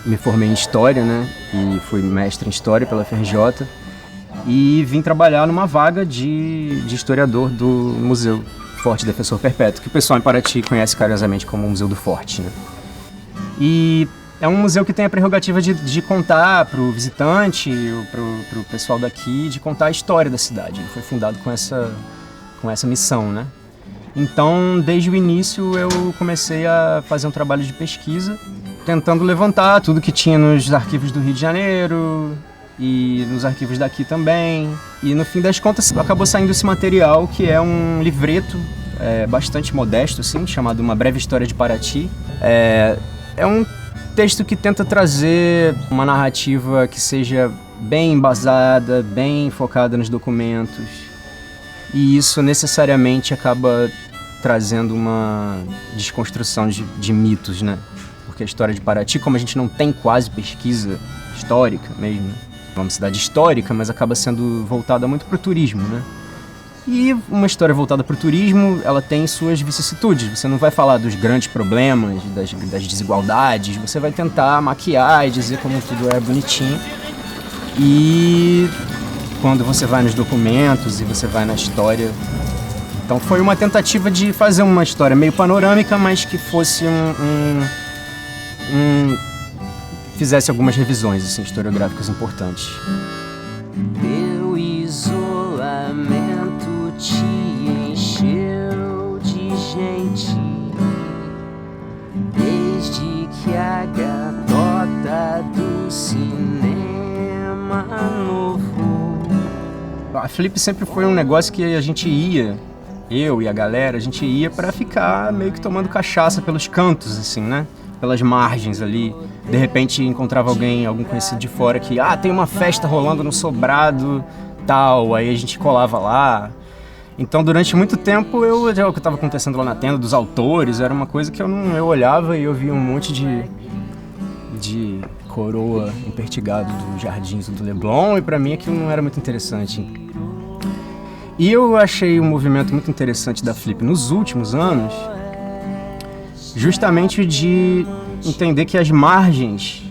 me formei em História, né? E fui mestre em História pela FRJ. E vim trabalhar numa vaga de historiador do Museu Forte Defensor Perpétuo, que o pessoal em Paraty conhece carinhosamente como o Museu do Forte, né? E é um museu que tem a prerrogativa de contar para o visitante, para o pessoal daqui, de contar a história da cidade. Ele foi fundado com essa missão, né? Então, desde o início, eu comecei a fazer um trabalho de pesquisa, tentando levantar tudo que tinha nos arquivos do Rio de Janeiro e nos arquivos daqui também. E, no fim das contas, acabou saindo esse material, que é um livreto bastante modesto, assim, chamado Uma Breve História de Paraty. É um texto que tenta trazer uma narrativa que seja bem embasada, bem focada nos documentos. E isso necessariamente acaba trazendo uma desconstrução de mitos, né? Porque a história de Paraty, como a gente não tem quase pesquisa histórica mesmo, né? É uma cidade histórica, mas acaba sendo voltada muito para o turismo, né? E uma história voltada para o turismo, ela tem suas vicissitudes. Você não vai falar dos grandes problemas, das desigualdades, você vai tentar maquiar e dizer como tudo é bonitinho. E quando você vai nos documentos e você vai na história... Então foi uma tentativa de fazer uma história meio panorâmica, mas que fosse fizesse algumas revisões assim, historiográficas importantes. Teu isolamento te encheu de gente, desde que a gatota do cinema novo. A Flip sempre foi um negócio que a gente ia, eu e a galera, a gente ia pra ficar meio que tomando cachaça pelos cantos, assim, né? Pelas margens ali. De repente encontrava algum conhecido de fora que, tem uma festa rolando no sobrado, tal, aí a gente colava lá. Então, durante muito tempo, o que estava acontecendo lá na tenda dos autores era uma coisa que eu olhava e eu via um monte de coroa empertigado dos jardins do Leblon, e pra mim aquilo não era muito interessante. E eu achei um movimento muito interessante da Flip nos últimos anos, justamente de entender que as margens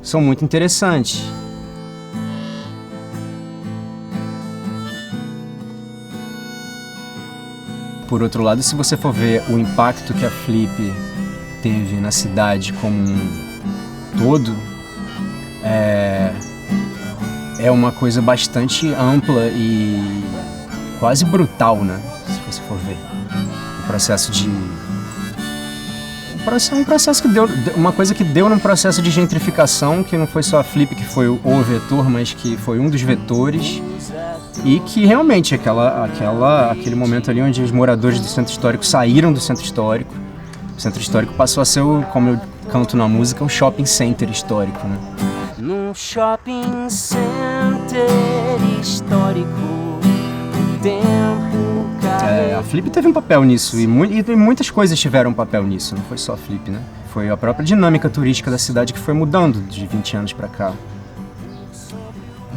são muito interessantes. Por outro lado, se você for ver o impacto que a Flip teve na cidade como um todo, é uma coisa bastante ampla e quase brutal, né? Se você for ver. O processo um processo que deu, uma coisa que deu num processo de gentrificação, que não foi só a Flip que foi o vetor, mas que foi um dos vetores, e que realmente aquele momento ali onde os moradores do centro histórico saíram do centro histórico, o centro histórico passou a ser, como eu canto na música, um shopping center histórico, né? Num shopping center histórico, o tempo a Flip teve um papel nisso, e muitas coisas tiveram um papel nisso, não foi só a Flip, né? Foi a própria dinâmica turística da cidade que foi mudando de 20 anos pra cá.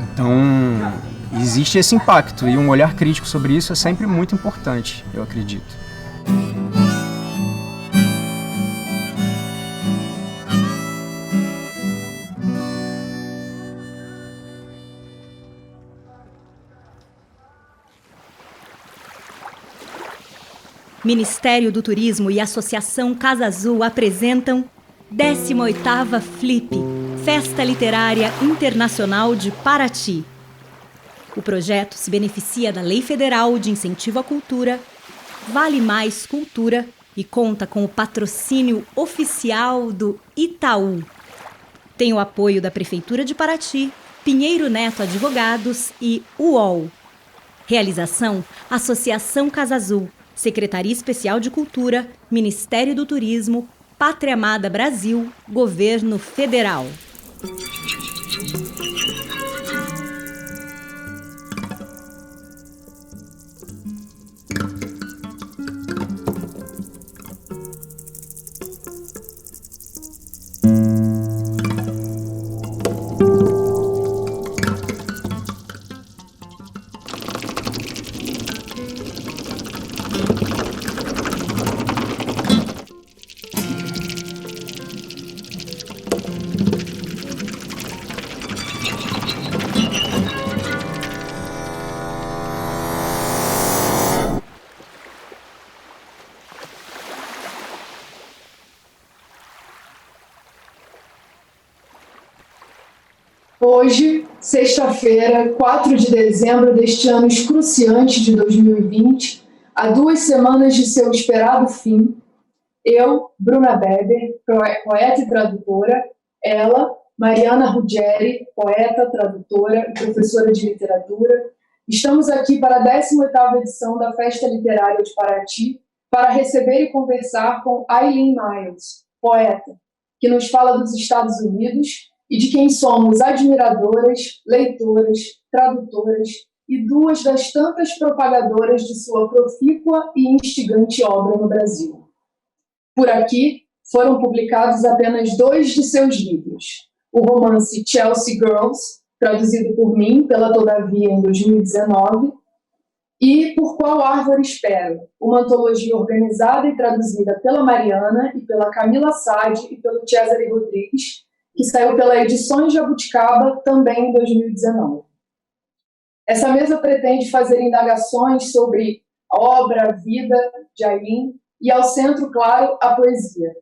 Então, existe esse impacto, e um olhar crítico sobre isso é sempre muito importante, eu acredito. Ministério do Turismo e Associação Casa Azul apresentam 18ª Flip, Festa Literária Internacional de Paraty. O projeto se beneficia da Lei Federal de Incentivo à Cultura, Vale Mais Cultura e conta com o patrocínio oficial do Itaú. Tem o apoio da Prefeitura de Paraty, Pinheiro Neto Advogados e UOL. Realização: Associação Casa Azul, Secretaria Especial de Cultura, Ministério do Turismo, Pátria Amada Brasil, Governo Federal. Hoje, sexta-feira, 4 de dezembro deste ano excruciante de 2020, há 2 semanas de seu esperado fim, eu, Bruna Beber, poeta e tradutora, ela, Mariana Ruggieri, poeta, tradutora e professora de literatura, estamos aqui para a 18ª edição da Festa Literária de Paraty para receber e conversar com Eileen Myles, poeta, que nos fala dos Estados Unidos e de quem somos admiradoras, leitoras, tradutoras e 2 das tantas propagadoras de sua profícua e instigante obra no Brasil. Por aqui, foram publicados apenas 2 de seus livros, o romance Chelsea Girls, traduzido por mim, pela Todavia, em 2019, e Por Qual Árvore Espero, uma antologia organizada e traduzida pela Mariana e pela Camila Sade e pelo Cesare Rodrigues, que saiu pela Edições Jabuticaba também em 2019. Essa mesa pretende fazer indagações sobre a obra, a vida de Eileen e, ao centro, claro, a poesia.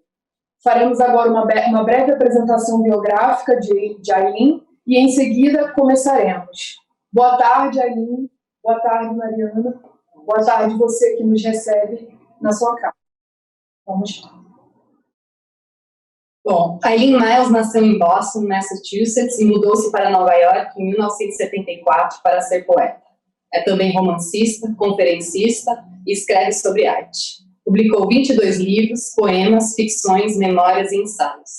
Faremos agora uma breve apresentação biográfica de Eileen e, em seguida, começaremos. Boa tarde, Eileen. Boa tarde, Mariana. Boa tarde, você que nos recebe na sua casa. Vamos lá. Bom, Eileen Myles nasceu em Boston, Massachusetts, e mudou-se para Nova York em 1974 para ser poeta. É também romancista, conferencista e escreve sobre arte. Publicou 22 livros, poemas, ficções, memórias e ensaios.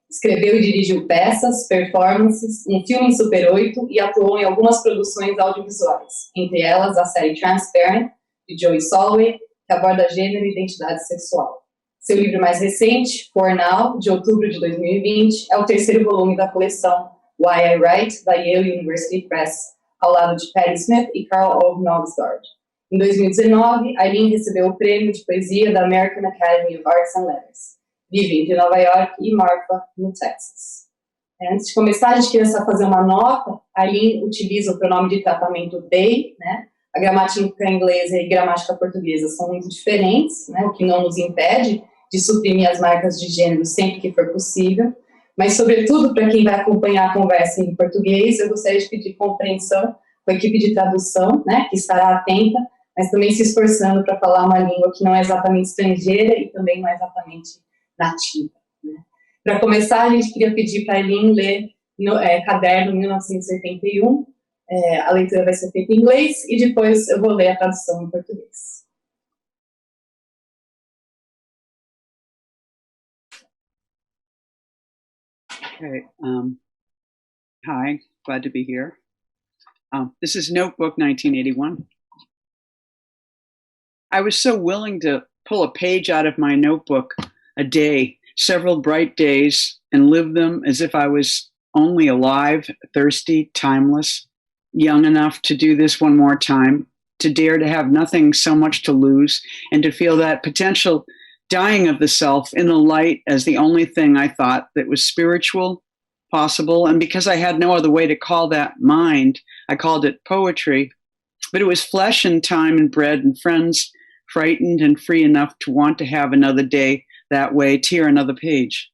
Escreveu e dirigiu peças, performances, um filme em Super 8 e atuou em algumas produções audiovisuais, entre elas a série Transparent, de Joey Solway, que aborda gênero e identidade sexual. Seu livro mais recente, For Now, de outubro de 2020, é o 3º volume da coleção Why I Write, da Yale University Press, ao lado de Patti Smith e Carl Ove Knausgaard. Em 2019, Eileen recebeu o prêmio de poesia da American Academy of Arts and Letters. Vive entre Nova York e Marfa, no Texas. Antes de começar, a gente queria só fazer uma nota. Eileen utiliza o pronome de tratamento they, né? A gramática inglesa e a gramática portuguesa são muito diferentes, né? O que não nos impede de suprimir as marcas de gênero sempre que for possível. Mas, sobretudo, para quem vai acompanhar a conversa em português, eu gostaria de pedir compreensão com a equipe de tradução, né? Que estará atenta, mas também se esforçando para falar uma língua que não é exatamente estrangeira e também não é exatamente nativa. Né? Para começar, a gente queria pedir para a Eileen ler Caderno 1981, a leitura vai ser feita em inglês e depois eu vou ler a tradução em português. Okay, hi, glad to be here. This is Notebook 1981. I was so willing to pull a page out of my notebook a day, several bright days, and live them as if I was only alive, thirsty, timeless, young enough to do this one more time, to dare to have nothing so much to lose, and to feel that potential dying of the self in the light as the only thing I thought that was spiritual, possible, and because I had no other way to call that mind, I called it poetry, but it was flesh and time and bread and friends, frightened and free enough to want to have another day that way, tear another page.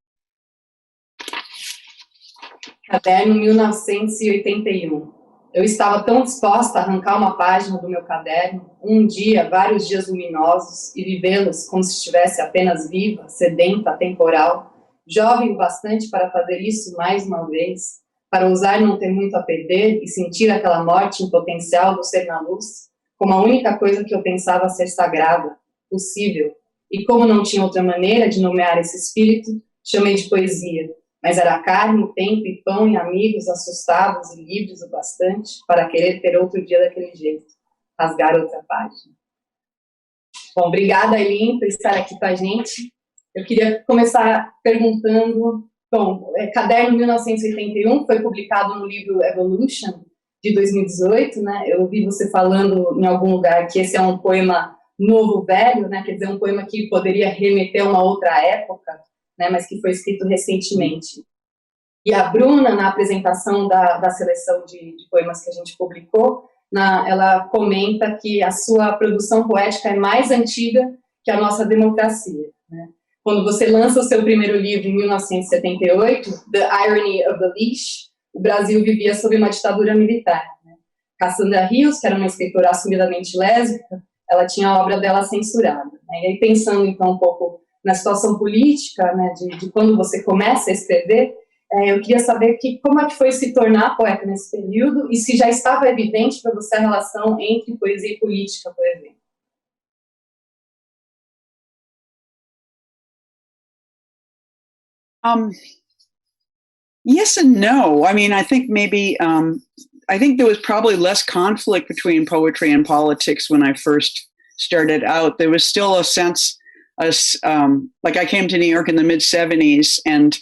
Caderno 1981. Eu estava tão disposta a arrancar uma página do meu caderno, um dia, vários dias luminosos, e vivê-los como se estivesse apenas viva, sedenta, atemporal, jovem o bastante para fazer isso mais uma vez, para ousar não ter muito a perder e sentir aquela morte em potencial do ser na luz, como a única coisa que eu pensava ser sagrada, possível. E como não tinha outra maneira de nomear esse espírito, chamei de poesia, mas era carne, tempo e pão e amigos assustados e livres o bastante para querer ter outro dia daquele jeito, rasgar outra página. Bom, obrigada, Eileen, por estar aqui com a gente. Eu queria começar perguntando, bom, Caderno 1981 foi publicado no livro Evolution, de 2018, né? Eu ouvi você falando em algum lugar que esse é um poema novo, velho, né? Quer dizer, um poema que poderia remeter a uma outra época, né? Mas que foi escrito recentemente. E a Bruna, na apresentação da seleção de poemas que a gente publicou, ela comenta que a sua produção poética é mais antiga que a nossa democracia, né? Quando você lança o seu primeiro livro em 1978, The Irony of the Leash, o Brasil vivia sob uma ditadura militar, né? Cassandra Rios, que era uma escritora assumidamente lésbica, ela tinha a obra dela censurada, né? E aí, pensando então um pouco na situação política, né, de quando você começa a escrever, eu queria saber como é que foi se tornar poeta nesse período e se já estava evidente para você a relação entre poesia e política, por exemplo. Yes and no. I mean, I think maybe, I think there was probably less conflict between poetry and politics when I first started out. There was still a sense, like I came to New York in the mid-70s, and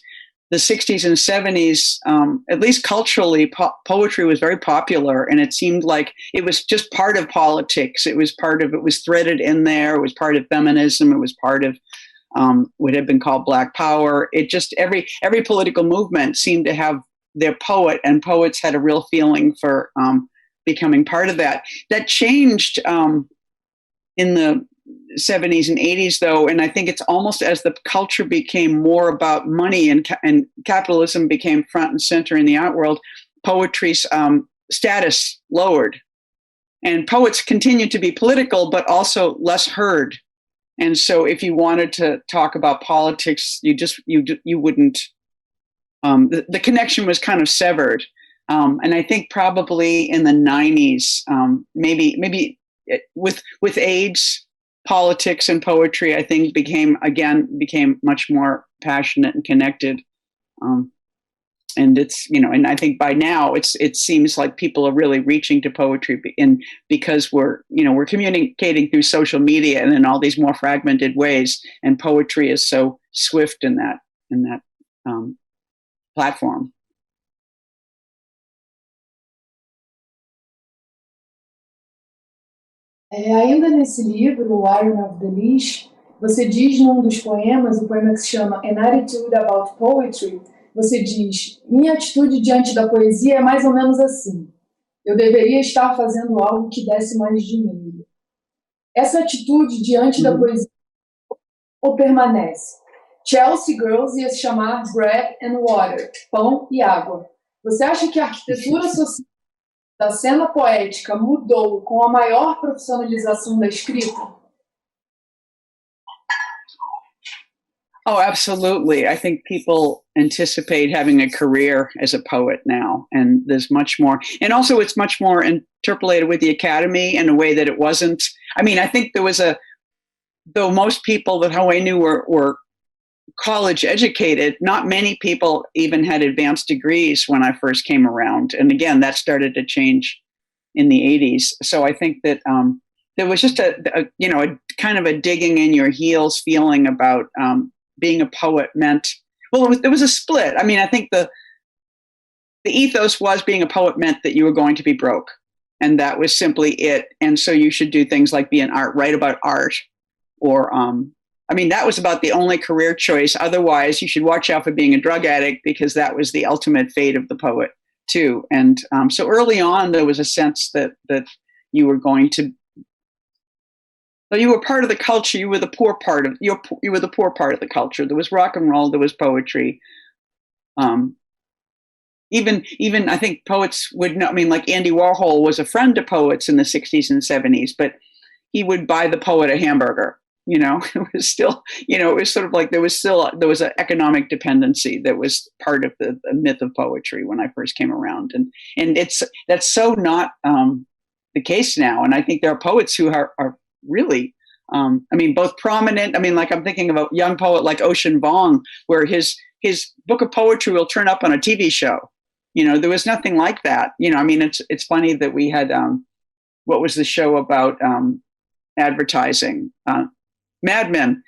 the 60s and 70s, at least culturally, poetry was very popular, and it seemed like it was just part of politics. It was threaded in there. It was part of feminism. It was part of what had been called Black Power. It just, every political movement seemed to have their poet, and poets had a real feeling for becoming part of that. That changed in the 70s and 80s, though, and I think it's almost as the culture became more about money and capitalism became front and center in the art world, poetry's status lowered. And poets continued to be political, but also less heard. And so if you wanted to talk about politics, you wouldn't, the connection was kind of severed. And I think probably in the 90s, maybe with AIDS, politics and poetry, I think became much more passionate and connected. And it's, and I think by now it seems like people are really reaching to poetry because we're communicating through social media and in all these more fragmented ways. And poetry is so swift in that platform. Ainda nesse livro, O Iron of the Leash, você diz num dos poemas, o poema que se chama An Attitude About Poetry, você diz: minha atitude diante da poesia é mais ou menos assim. Eu deveria estar fazendo algo que desse mais dinheiro. Essa atitude diante da poesia ou permanece? Chelsea Girls ia se chamar Bread and Water, pão e água. Você acha que a arquitetura social da cena poética mudou com a maior profissionalização da escrita? Oh, absolutely. I think people anticipate having a career as a poet now, and there's much more. And also it's much more interpolated with the academy in a way that it wasn't. I mean, I think there was though most people that I knew were college educated, not many people even had advanced degrees when I first came around. And again, that started to change in the 80s. So I think that there was just a kind of a digging in your heels feeling about being a poet meant, well, there was a split. I mean, I think the ethos was being a poet meant that you were going to be broke, and that was simply it. And so you should do things like write about art, or that was about the only career choice. Otherwise, you should watch out for being a drug addict, because that was the ultimate fate of the poet too. And so early on, there was a sense that you were going to, you were part of the culture. You were the poor part of you were the poor part of the culture. There was rock and roll. There was poetry. Even I think poets would know. I mean, like Andy Warhol was a friend to poets in the 60s and 70s, but he would buy the poet a hamburger. It was still, it was sort of like there was an economic dependency that was part of the myth of poetry when I first came around, and that's so not the case now. And I think there are poets who are really, both prominent. Like I'm thinking of a young poet like Ocean Vuong, where his book of poetry will turn up on a TV show. There was nothing like that. It's funny that we had what was the show about advertising? Mad Men.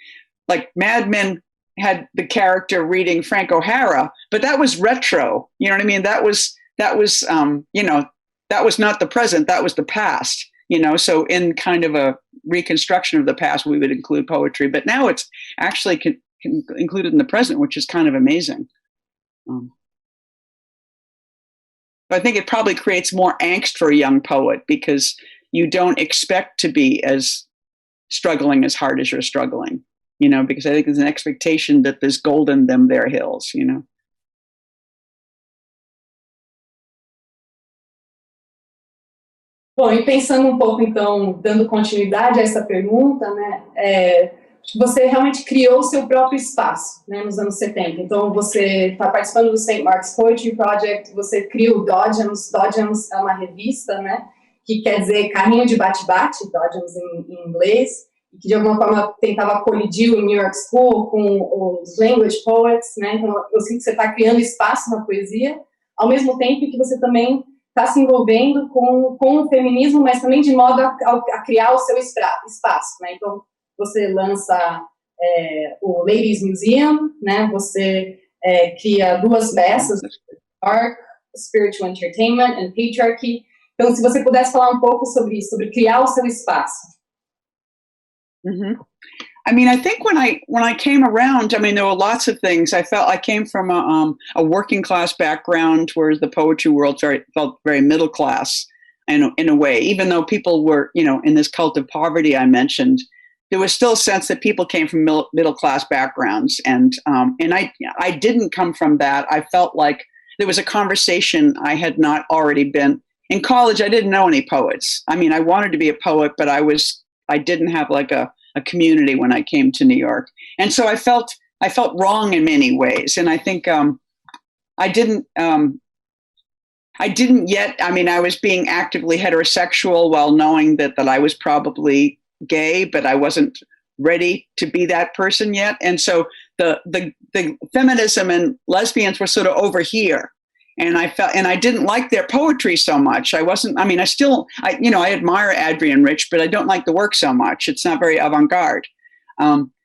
Like Mad Men had the character reading Frank O'Hara, but that was retro. You know what I mean? That was that was not the present. That was the past. So in kind of a reconstruction of the past, we would include poetry, but now it's actually included in the present, which is kind of amazing. But I think it probably creates more angst for a young poet, because you don't expect to be as struggling as hard as you're struggling, because I think there's an expectation that there's gold in them, their hills, Bom, e pensando um pouco, então, dando continuidade a essa pergunta, né, você realmente criou o seu próprio espaço, né, nos anos 70. Então, você está participando do St. Mark's Poetry Project, você cria o Dodgems. Dodgems é uma revista, né, que quer dizer carrinho de bate-bate, Dodgems em inglês, e que de alguma forma tentava colidir o New York School com os language poets, né. Então, eu sinto que você está criando espaço na poesia, ao mesmo tempo que você também está se envolvendo com o feminismo, mas também de modo a criar o seu espaço, né? Então, você lança o Ladies Museum, né? Você cria 2 peças, Arc, Spiritual Entertainment and Patriarchy. Então, se você pudesse falar um pouco sobre isso, sobre criar o seu espaço. Mm-hmm. I mean, I think when I came around, I mean, there were lots of things. I felt I came from a working class background, where the poetry world felt very middle class, in a way. Even though people were, in this cult of poverty I mentioned, there was still a sense that people came from middle class backgrounds, and I didn't come from that. I felt like there was a conversation I had not already been in college. I didn't know any poets. I mean, I wanted to be a poet, but I didn't have like a community when I came to New York. And so I felt wrong in many ways. And I think I didn't yet, I mean, I was being actively heterosexual while knowing that I was probably gay, but I wasn't ready to be that person yet. And so the feminism and lesbians were sort of over here. And I didn't like their poetry so much. I admire Adrienne Rich, but I don't like the work so much. It's not very avant-garde.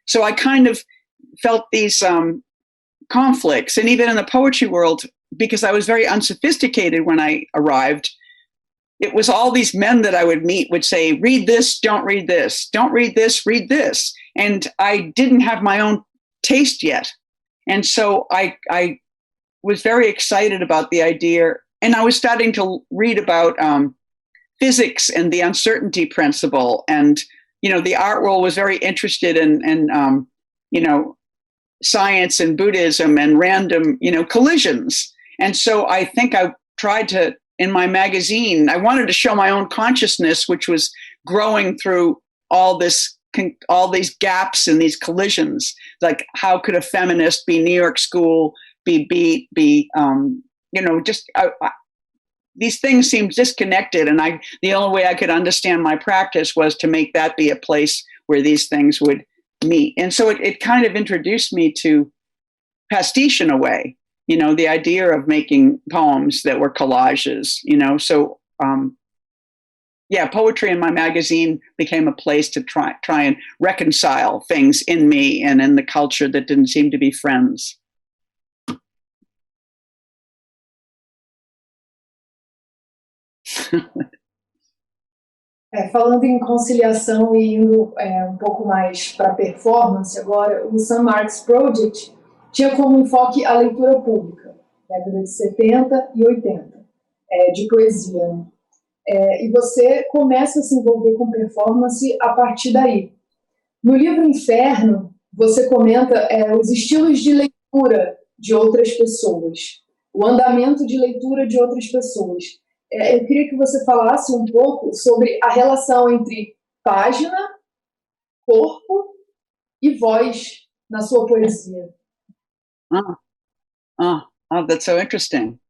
So I kind of felt these conflicts. And even in the poetry world, because I was very unsophisticated when I arrived, it was all these men that I would meet would say, read this, don't read this, don't read this, read this. And I didn't have my own taste yet. And so I was very excited about the idea, and I was starting to read about physics and the uncertainty principle, and the art world was very interested in science and Buddhism and random collisions. And so I think I tried to, in my magazine, I wanted to show my own consciousness, which was growing through all these gaps and these collisions. Like, how could a feminist be New York School, be these things seemed disconnected, and the only way I could understand my practice was to make that be a place where these things would meet. And so it kind of introduced me to pastiche in a way, the idea of making poems that were collages, so poetry in my magazine became a place to try and reconcile things in me and in the culture that didn't seem to be friends. Falando em conciliação e indo um pouco mais para a performance agora, o St. Mark's Project tinha como enfoque a leitura pública, década de 70 e 80, de poesia, né? E você começa a se envolver com performance a partir daí. No livro Inferno, você comenta os estilos de leitura de outras pessoas, o andamento de leitura de outras pessoas. Eu queria que você falasse um pouco sobre a relação entre página, corpo e voz na sua poesia. That's so interesting.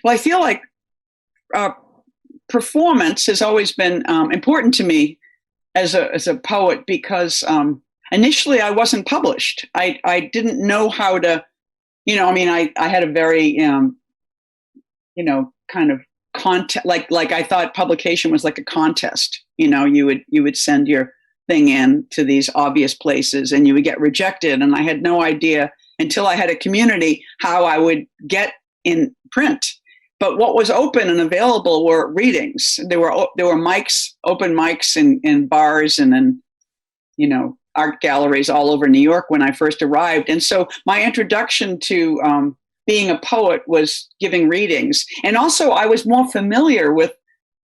Well, I feel like performance has always been important to me as a poet, because initially I wasn't published. I didn't know how to, I had a very kind of contest, like I thought publication was like a contest. You would send your thing in to these obvious places and you would get rejected. And I had no idea until I had a community how I would get in print. But what was open and available were readings. There were mics, open mics in bars and in, art galleries all over New York when I first arrived. And so my introduction to being a poet was giving readings. And also I was more familiar with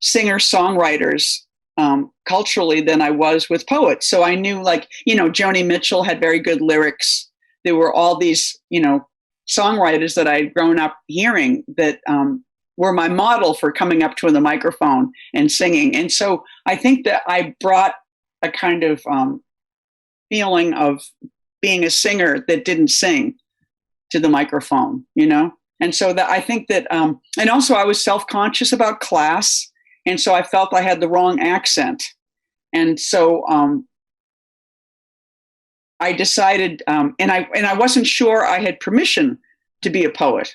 singer-songwriters culturally than I was with poets. So I knew, Joni Mitchell had very good lyrics. There were all these, songwriters that I'd grown up hearing that were my model for coming up to the microphone and singing. And so I think that I brought a kind of feeling of being a singer that didn't sing to the microphone, you know? And so that I think that, and also I was self-conscious about class. And so I felt I had the wrong accent. And so I decided, and I wasn't sure I had permission to be a poet.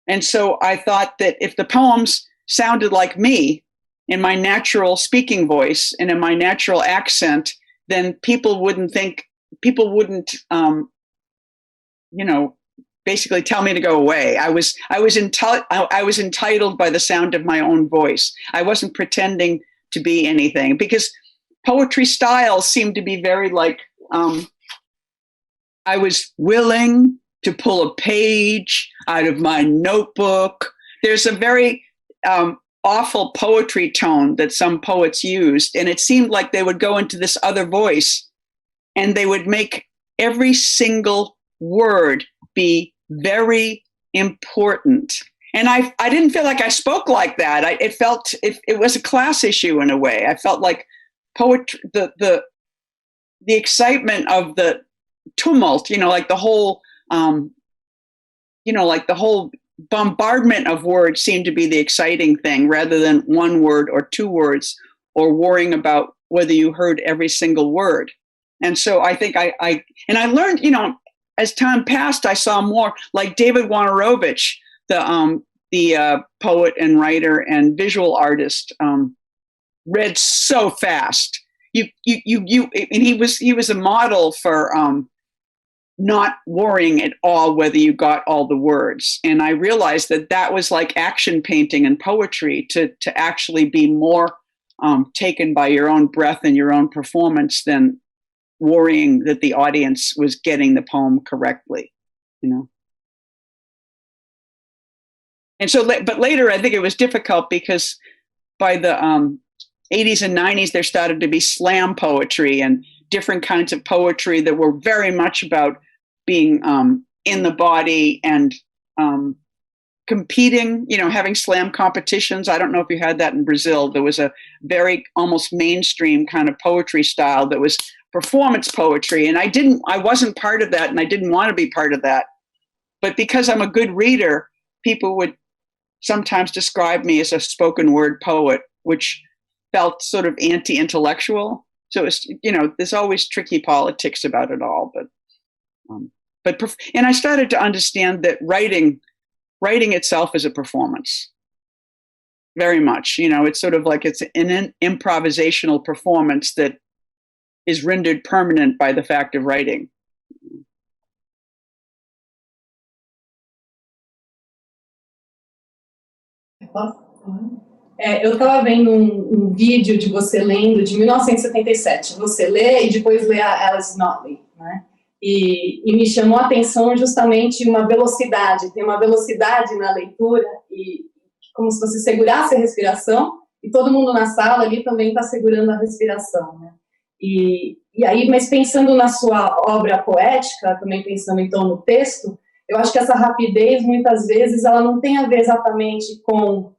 And so I thought that if the poems sounded like me in my natural speaking voice and in my natural accent, then people wouldn't, basically tell me to go away. I was entitled by the sound of my own voice. I wasn't pretending to be anything, because poetry styles seemed to be very like, I was willing to pull a page out of my notebook. There's a very awful poetry tone that some poets used, and it seemed like they would go into this other voice and they would make every single word be very important. And I didn't feel like I spoke like that. It was a class issue in a way. I felt like poetry, the excitement of the tumult, like the whole, like the whole bombardment of words seemed to be the exciting thing, rather than one word or two words, or worrying about whether you heard every single word. And so I think I learned, as time passed, I saw more, like David Wojnarowicz, the poet and writer and visual artist, read so fast. And he was a model for not worrying at all whether you got all the words. And I realized that was like action painting and poetry, to actually be more taken by your own breath and your own performance than worrying that the audience was getting the poem correctly, And so, but later I think it was difficult, because by the 80s and 90s, there started to be slam poetry and different kinds of poetry that were very much about being in the body and competing, having slam competitions. I don't know if you had that in Brazil. There was a very almost mainstream kind of poetry style that was performance poetry. And I wasn't part of that, and I didn't want to be part of that. But because I'm a good reader, people would sometimes describe me as a spoken word poet, which felt sort of anti-intellectual. So it's, there's always tricky politics about it all. And I started to understand that writing itself is a performance. Very much, it's sort of like it's an improvisational performance that is rendered permanent by the fact of writing. Eu estava vendo um vídeo de você lendo de 1977. Você lê e depois lê a Alice Notley, né? E me chamou a atenção justamente uma velocidade. Tem uma velocidade na leitura, e como se você segurasse a respiração, e todo mundo na sala ali também está segurando a respiração, né? E aí, mas pensando na sua obra poética, também pensando então no texto, eu acho que essa rapidez, muitas vezes, ela não tem a ver exatamente com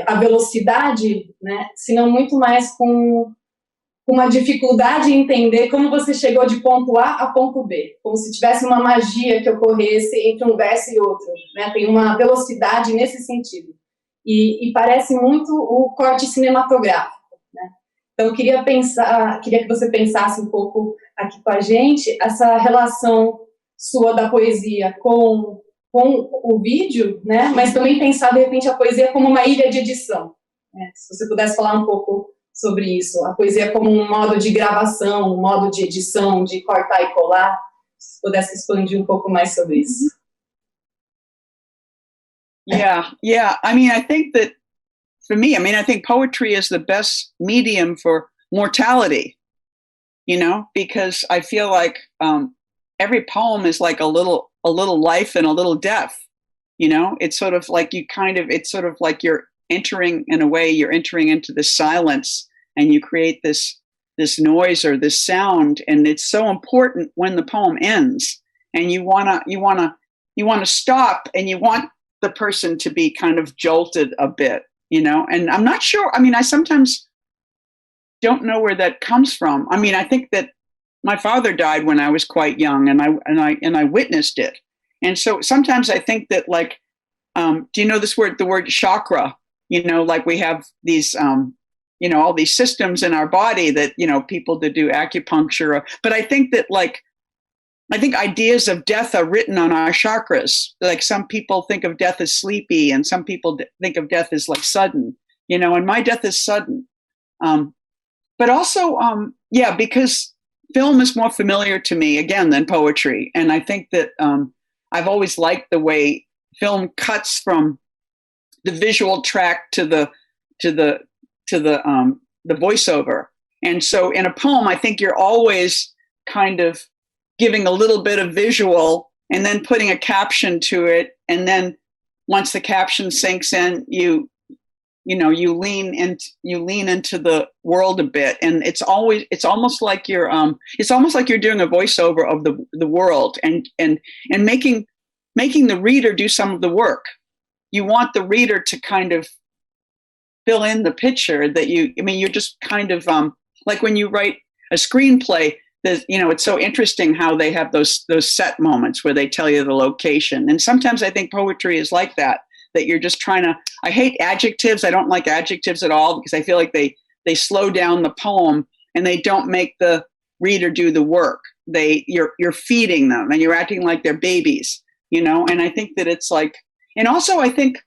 a velocidade, né, senão muito mais com uma dificuldade em entender como você chegou de ponto A a ponto B, como se tivesse uma magia que ocorresse entre um verso e outro, né, tem uma velocidade nesse sentido, e parece muito o corte cinematográfico, né? Então eu queria que você pensasse um pouco aqui com a gente, essa relação sua da poesia com o vídeo, né? Mas também pensar, de repente, a poesia como uma ilha de edição, né? Se você pudesse falar um pouco sobre isso, a poesia como um modo de gravação, um modo de edição, de cortar e colar, se pudesse expandir um pouco mais sobre isso. Yeah. I mean, I think that for me, I think poetry is the best medium for mortality, because I feel like every poem is like a little life and a little death, it's sort of like it's sort of like you're entering into this silence, and you create this noise or this sound, and it's so important when the poem ends, and you want to stop, and you want the person to be kind of jolted a bit, you know? And I'm not sure. I mean, I sometimes don't know where that comes from. I mean, I think that my father died when I was quite young, and I witnessed it. And so sometimes I think that, like, do you know this word, the word chakra? You know, like we have these, you know, all these systems in our body that, you know, people that do acupuncture. But I think that, like, I think ideas of death are written on our chakras. Like, some people think of death as sleepy, and some people think of death as like sudden, you know, and my death is sudden. But also, yeah, because film is more familiar to me, again, than poetry. And I think that I've always liked the way film cuts from the visual track to the voiceover. And so in a poem, I think you're always kind of giving a little bit of visual and then putting a caption to it. And then once the caption sinks in, you lean into the world a bit. And it's almost like you're doing a voiceover of the world, and making the reader do some of the work. You want the reader to kind of fill in the picture that you're just kind of, like when you write a screenplay, it's so interesting how they have those set moments where they tell you the location. And sometimes I think poetry is like that you're just trying to, I hate adjectives. I don't like adjectives at all, because I feel like they slow down the poem and they don't make the reader do the work. You're feeding them and you're acting like they're babies, you know? And I think that it's like, and also I think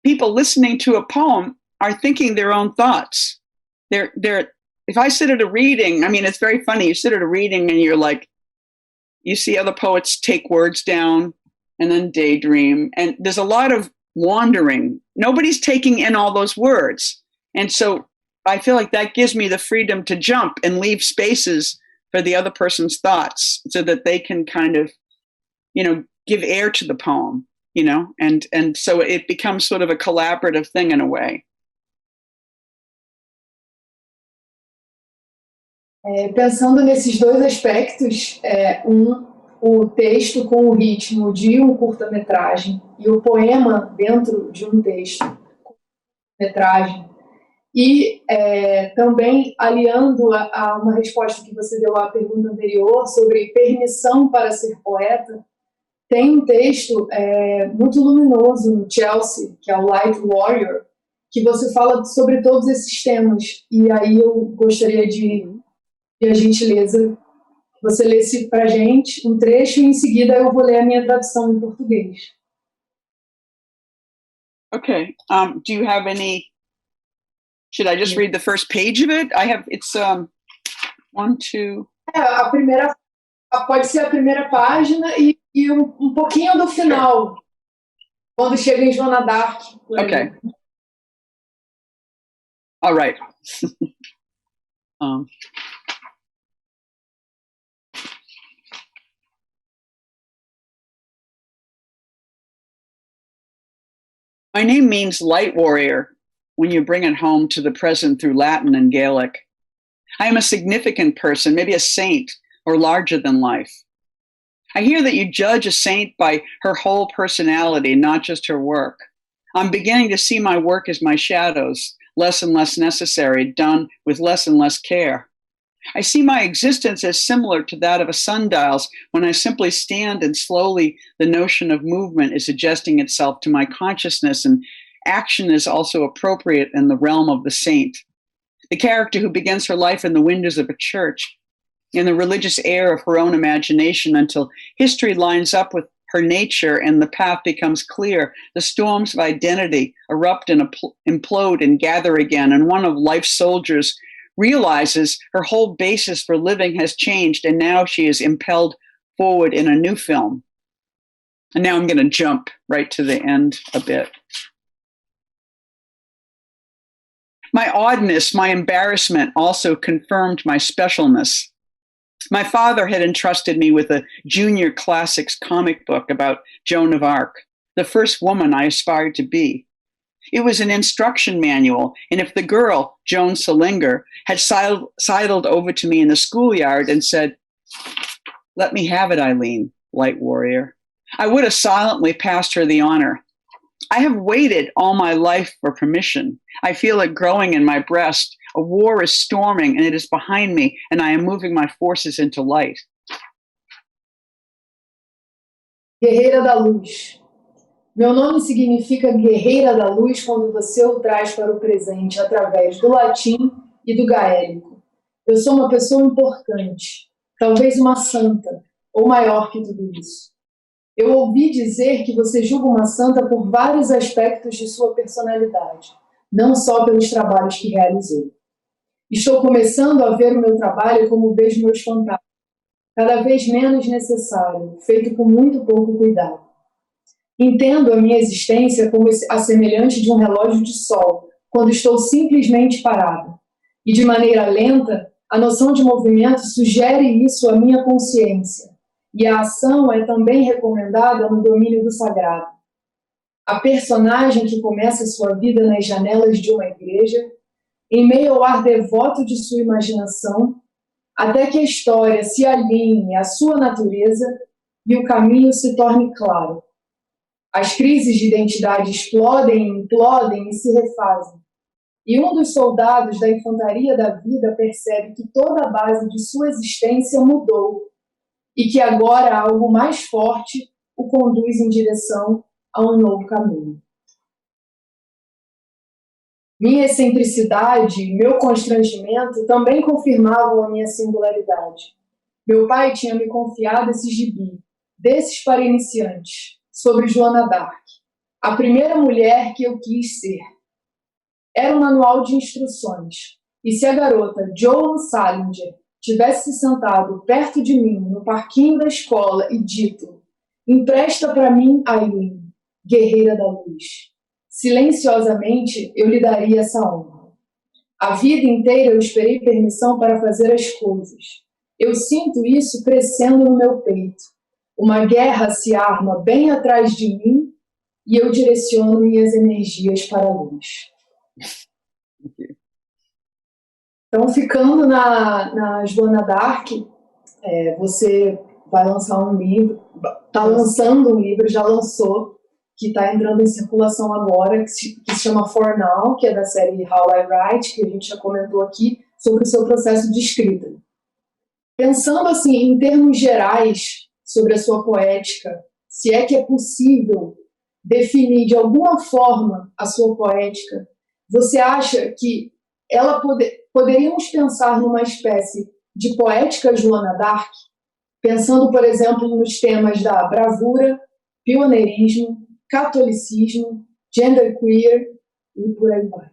people listening to a poem are thinking their own thoughts. If I sit at a reading, I mean, it's very funny. You sit at a reading and you're like, you see other poets take words down and then daydream. And there's a lot of wandering. Nobody's taking in all those words. And so I feel like that gives me the freedom to jump and leave spaces for the other person's thoughts so that they can kind of, you know, give air to the poem, you know, and so it becomes sort of a collaborative thing in a way. Pensando nesses dois aspectos, o texto com o ritmo de curta-metragem e o poema dentro de texto com metragem, e também aliando a uma resposta que você deu à pergunta anterior sobre permissão para ser poeta, tem texto muito luminoso no Chelsea, que é o Light Warrior, que você fala sobre todos esses temas, e aí eu gostaria de a gentileza que você lesse para a gente trecho, e em seguida eu vou ler a minha tradução em português. Okay. Do you have any? Should I just read the first page of it? It's 1, 2. A primeira pode ser a primeira página e um pouquinho do final, sure. Quando chega em Joana d'Arc. Okay. All right. My name means light warrior when you bring it home to the present through Latin and Gaelic. I am a significant person, maybe a saint or larger than life. I hear that you judge a saint by her whole personality, not just her work. I'm beginning to see my work as my shadows, less and less necessary, done with less and less care. I see my existence as similar to that of a sundial's when I simply stand and slowly the notion of movement is suggesting itself to my consciousness, and action is also appropriate in the realm of the saint. The character who begins her life in the windows of a church, in the religious air of her own imagination until history lines up with her nature and the path becomes clear. The storms of identity erupt and implode and gather again, and one of life's soldiers realizes her whole basis for living has changed, and now she is impelled forward in a new film. And now I'm going to jump right to the end a bit. My oddness, my embarrassment also confirmed my specialness. My father had entrusted me with a junior classics comic book about Joan of Arc, the first woman I aspired to be. It was an instruction manual, and if the girl, Joan Salinger, had sidled over to me in the schoolyard and said, "Let me have it, Eileen, light warrior," I would have silently passed her the honor. I have waited all my life for permission. I feel it growing in my breast. A war is storming and it is behind me, and I am moving my forces into light. Guerreira da Luz. Meu nome significa Guerreira da Luz quando você o traz para o presente através do latim e do gaélico. Eu sou uma pessoa importante, talvez uma santa, ou maior que tudo isso. Eu ouvi dizer que você julga uma santa por vários aspectos de sua personalidade, não só pelos trabalhos que realizou. Estou começando a ver o meu trabalho como vejo meus fantasmas, cada vez menos necessário, feito com muito pouco cuidado. Entendo a minha existência como a semelhante de um relógio de sol, quando estou simplesmente parada. E de maneira lenta, a noção de movimento sugere isso à minha consciência. E a ação é também recomendada no domínio do sagrado. A personagem que começa sua vida nas janelas de uma igreja, em meio ao ar devoto de sua imaginação, até que a história se alinhe à sua natureza e o caminho se torne claro. As crises de identidade explodem, implodem e se refazem. E um dos soldados da infantaria da vida percebe que toda a base de sua existência mudou e que agora algo mais forte o conduz em direção a um novo caminho. Minha excentricidade e meu constrangimento também confirmavam a minha singularidade. Meu pai tinha me confiado esse gibi, desses para iniciantes, sobre Joana d'Arc, a primeira mulher que eu quis ser. Era um manual de instruções, e se a garota Joan Salinger tivesse se sentado perto de mim no parquinho da escola e dito: "Empresta para mim, Eileen, guerreira da luz", silenciosamente eu lhe daria essa honra. A vida inteira eu esperei permissão para fazer as coisas. Eu sinto isso crescendo no meu peito. Uma guerra se arma bem atrás de mim e eu direciono minhas energias para a luz. Então, ficando na Joana d'Arc, você vai lançar um livro, está lançando um livro, já lançou, que está entrando em circulação agora, que se chama For Now, que é da série How I Write, que a gente já comentou aqui, sobre o seu processo de escrita. Pensando assim, em termos gerais, sobre a sua poética, se é que é possível definir de alguma forma a sua poética, você acha que poderíamos pensar numa espécie de poética Joana d'Arc, pensando, por exemplo, nos temas da bravura, pioneirismo, catolicismo, genderqueer e por aí vai.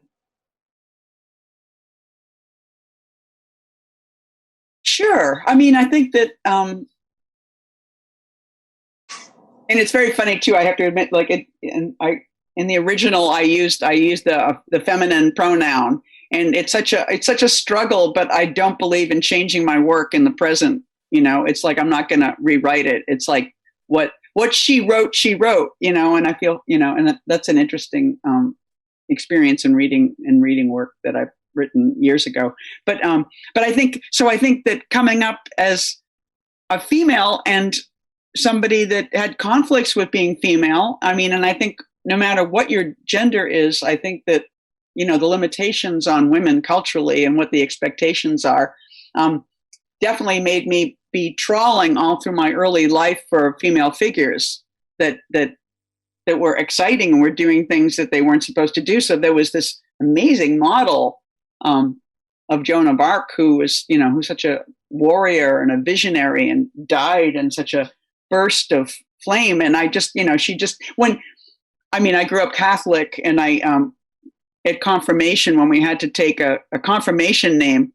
Sure. I mean, I think that, and it's very funny too. I have to admit, like in the original, I used the feminine pronoun, and it's such a struggle. But I don't believe in changing my work in the present. You know, it's like I'm not going to rewrite it. It's like what she wrote. You know, and I feel, you know, and that's an interesting experience in reading work that I've written years ago. But I think that coming up as a female and somebody that had conflicts with being female, I mean, and I think no matter what your gender is, I think that, you know, the limitations on women culturally and what the expectations are definitely made me be trawling all through my early life for female figures that were exciting and were doing things that they weren't supposed to do. So there was this amazing model of Joan of Arc, who was, you know, who's such a warrior and a visionary and died in such a burst of flame. And I just, you know, I grew up Catholic, and I, at confirmation, when we had to take a confirmation name,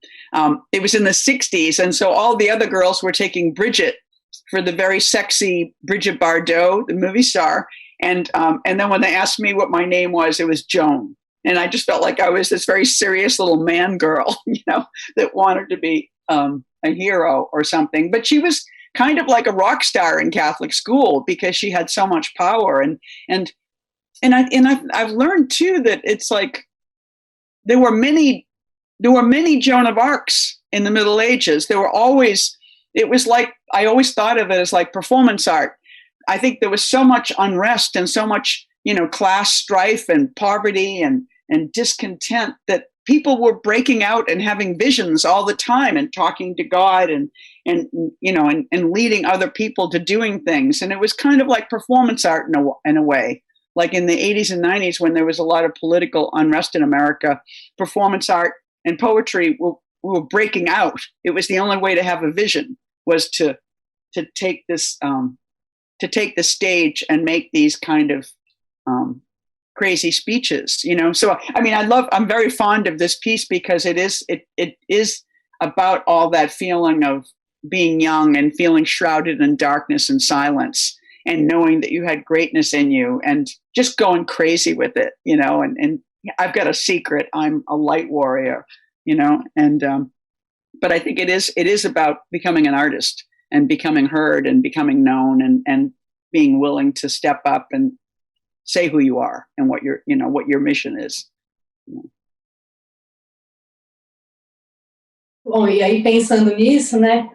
it was in the 60s. And so all the other girls were taking Bridget for the very sexy Bridget Bardot, the movie star. And then when they asked me what my name was, it was Joan. And I just felt like I was this very serious little man girl, you know, that wanted to be a hero or something. But she was kind of like a rock star in Catholic school because she had so much power. And I've learned too that it's like there were many Joan of Arcs in the Middle Ages. It was like, I always thought of it as like performance art. I think there was so much unrest and so much, class strife and poverty and discontent that people were breaking out and having visions all the time and talking to God and leading other people to doing things. And it was kind of like performance art in a way. Like in the 80s and 90s, when there was a lot of political unrest in America, performance art and poetry were breaking out. It was the only way to have a vision, was to take this to take the stage and make these kind of crazy speeches, So I mean, I'm very fond of this piece because it is about all that feeling of being young and feeling shrouded in darkness and silence, and knowing that you had greatness in you and just going crazy with it, and I've got a secret. I'm a light warrior, but I think it is about becoming an artist and becoming heard and becoming known and being willing to step up and say who you are and what your mission is. Bom, e aí pensando nisso, né,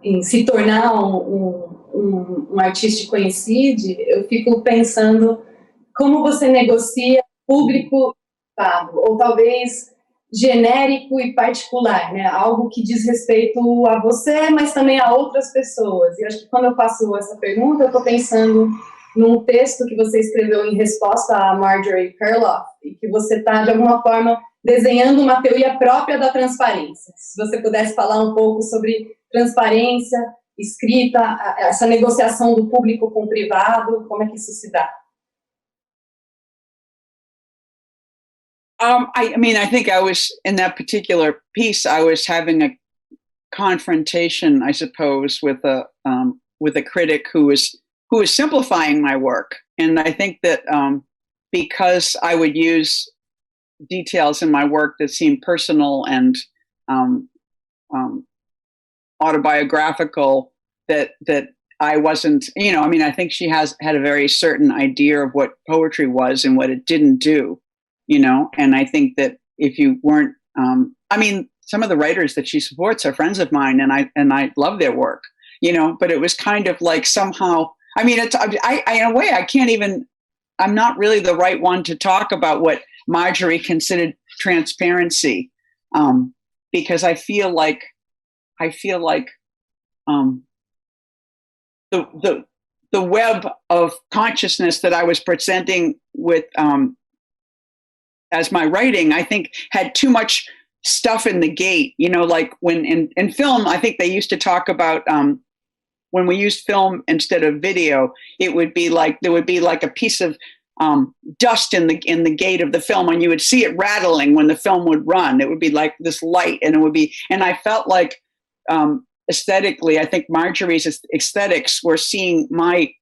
em se tornar um artista conhecido, eu fico pensando como você negocia público privado, ou talvez genérico e particular, né? Algo que diz respeito a você, mas também a outras pessoas. E acho que quando eu faço essa pergunta, eu estou pensando num texto que você escreveu em resposta a Marjorie Perloff, e que você está, de alguma forma, desenhando uma teoria própria da transparência. Se você pudesse falar um pouco sobre transparência, escrita, essa negociação do público com o privado, como é que isso se dá? I think I was, in that particular piece, I was having a confrontation, I suppose, with a critic who was simplifying my work. And I think that because I would use details in my work that seemed personal and autobiographical, that I wasn't, I think she had a very certain idea of what poetry was and what it didn't do. And I think that if you weren't, some of the writers that she supports are friends of mine, and I love their work, but it was kind of like somehow, in a way, I can't even, I'm not really the right one to talk about what Marjorie considered transparency, because I feel like the web of consciousness that I was presenting with, as my writing, I think had too much stuff in the gate, like when in film, I think they used to talk about, when we used film instead of video, it would be like, there would be like a piece of dust in the gate of the film, and you would see it rattling when the film would run. It would be like this light, and I felt like, aesthetically, I think Marjorie's aesthetics were seeing my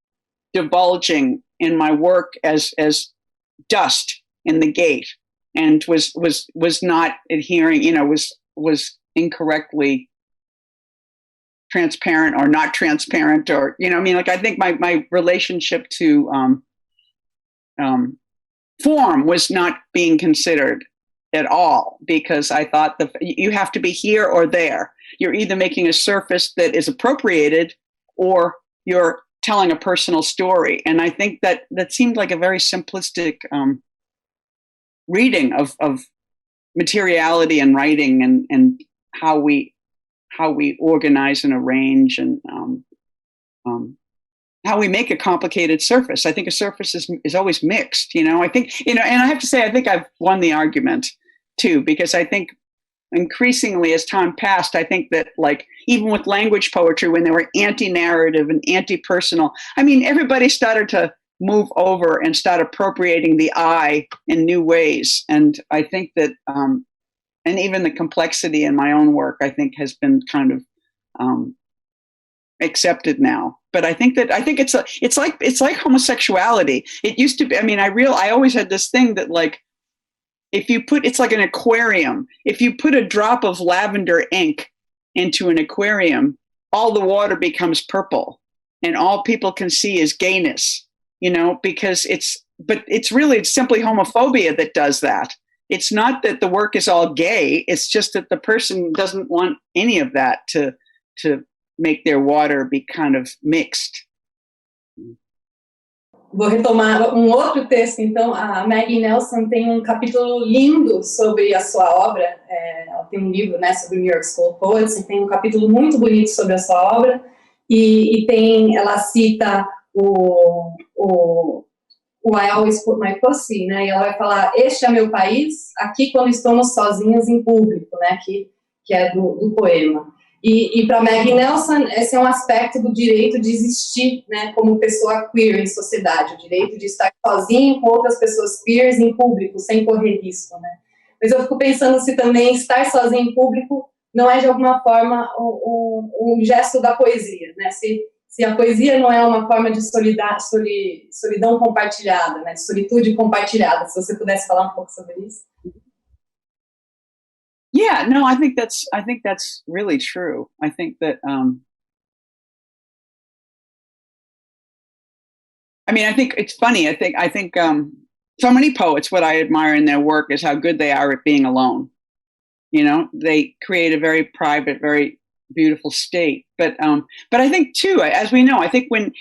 divulging in my work as dust in the gate, and was not adhering, was incorrectly transparent or not transparent, or I think my relationship to form was not being considered at all, because I thought that you have to be here or there. You're either making a surface that is appropriated, or you're telling a personal story. And I think that seemed like a very simplistic reading of materiality and writing, and how we organize and arrange, and how we make a complicated surface. I think a surface is always mixed, I think, and I have to say, I think I've won the argument too, because I think increasingly as time passed, I think that, like, even with language poetry, when they were anti-narrative and anti-personal, everybody started to move over and start appropriating the I in new ways. And I think that, and even the complexity in my own work, I think has been kind of accepted now. But I think it's like homosexuality. It used to be, I always had this thing that, like, it's like an aquarium. If you put a drop of lavender ink into an aquarium, all the water becomes purple, and all people can see is gayness, because it's simply homophobia that does that. It's not that the work is all gay. It's just that the person doesn't want any of that to make their water be kind of mixed, vou retomar um outro texto, então. A Maggie Nelson tem um capítulo lindo sobre a sua obra. Ela tem um livro, né, sobre o New York School of Poets, e tem um capítulo muito bonito sobre a sua obra, e ela cita o I Always Put My Pussy, né, e ela vai falar: este é meu país, aqui quando estamos sozinhos em público, né, que é do poema. E para Maggie Nelson, esse é um aspecto do direito de existir, né, como pessoa queer em sociedade, o direito de estar sozinho com outras pessoas queers em público, sem correr risco, né. Mas eu fico pensando se também estar sozinho em público não é, de alguma forma, um gesto da poesia, né, se a poesia não é uma forma de solidão compartilhada, né, de solitude compartilhada. Se você pudesse falar um pouco sobre isso. Yeah, no, I think that's really true. I think that, I mean, I think it's funny. I think so many poets, what I admire in their work is how good they are at being alone. You know, they create a very private, very beautiful state. But I think too, as we know, I think when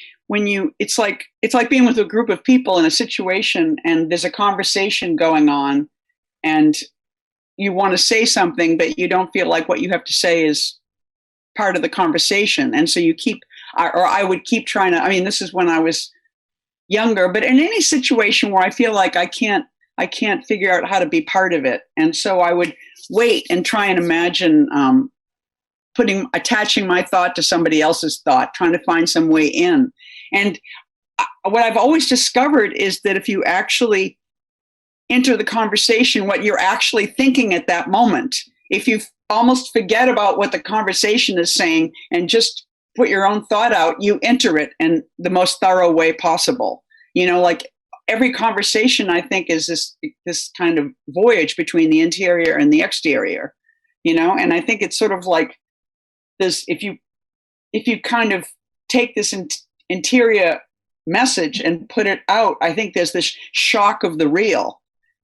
you, it's like being with a group of people in a situation and there's a conversation going on and you want to say something, but you don't feel like what you have to say is part of the conversation. And so I would keep trying to, I mean, this is when I was younger, but in any situation where I feel like I can't figure out how to be part of it. And so I would wait and try and imagine attaching my thought to somebody else's thought, trying to find some way in. And what I've always discovered is that if you actually enter the conversation, what you're actually thinking at that moment, if you almost forget about what the conversation is saying and just put your own thought out, you enter it in the most thorough way possible. You know, like every conversation, I think, is this kind of voyage between the interior and the exterior, you know, and I think it's sort of like this, if you kind of take this interior message and put it out, I think there's this shock of the real.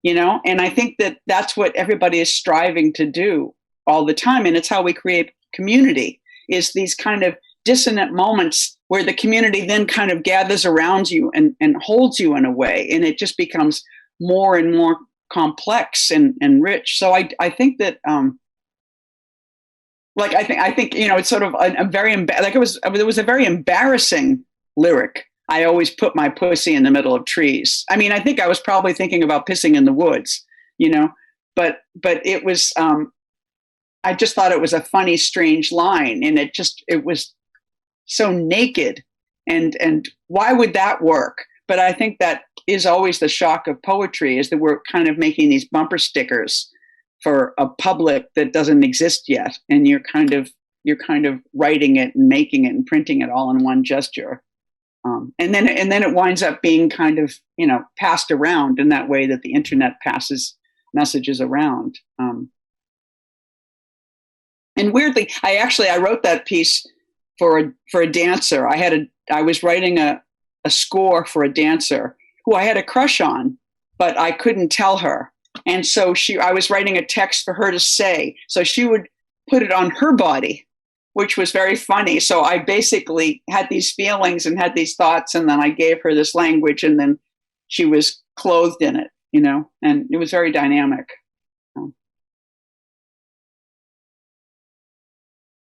You know, and I think that that's what everybody is striving to do all the time. And it's how we create community, is these kind of dissonant moments where the community then kind of gathers around you and holds you in a way. And it just becomes more and more complex and rich. So I think that, I think, you know, it's sort of it was a very embarrassing lyric. I always put my pussy in the middle of trees. I mean, I think I was probably thinking about pissing in the woods, you know, but it was, I just thought it was a funny, strange line. And it was so naked. And why would that work? But I think that is always the shock of poetry, is that we're kind of making these bumper stickers for a public that doesn't exist yet. And you're kind of writing it and making it and printing it all in one gesture. And then it winds up being kind of, you know, passed around in that way that the internet passes messages around. And weirdly, I wrote that piece for a dancer. I was writing a score for a dancer who I had a crush on, but I couldn't tell her. And so I was writing a text for her to say, so she would put it on her body, which was very funny. So I basically had these feelings and had these thoughts, and then I gave her this language, and then she was clothed in it, you know, and it was very dynamic.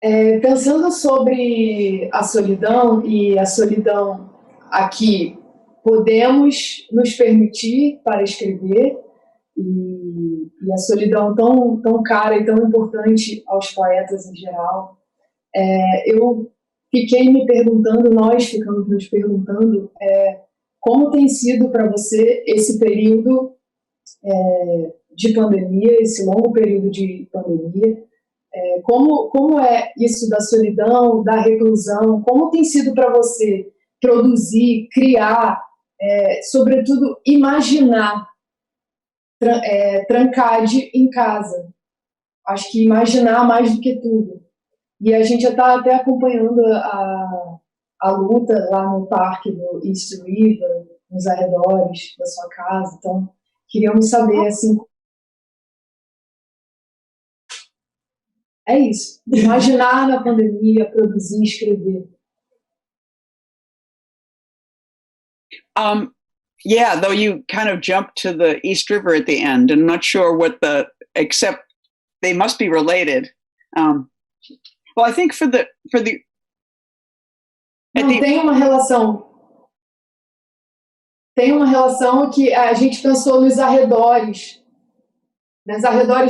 Pensando sobre a solidão, e a solidão aqui, podemos nos permitir para escrever, e a solidão tão cara e tão importante aos poetas em geral. Eu fiquei me perguntando, nós ficamos nos perguntando, como tem sido para você esse período de pandemia, esse longo período de pandemia, como é isso da solidão, da reclusão, como tem sido para você produzir, criar, sobretudo imaginar, trancade em casa. Acho que imaginar mais do que tudo. E a gente já está até acompanhando a luta lá no parque do East River, nos arredores da sua casa. Então, queríamos saber, assim... É isso. Imaginar na pandemia, produzir, escrever. Yeah, though you kind of jumped to the East River at the end, and I'm not sure except they must be related. Well, I think Não, tem uma relação. Tem uma relação que a gente pensou nos arredores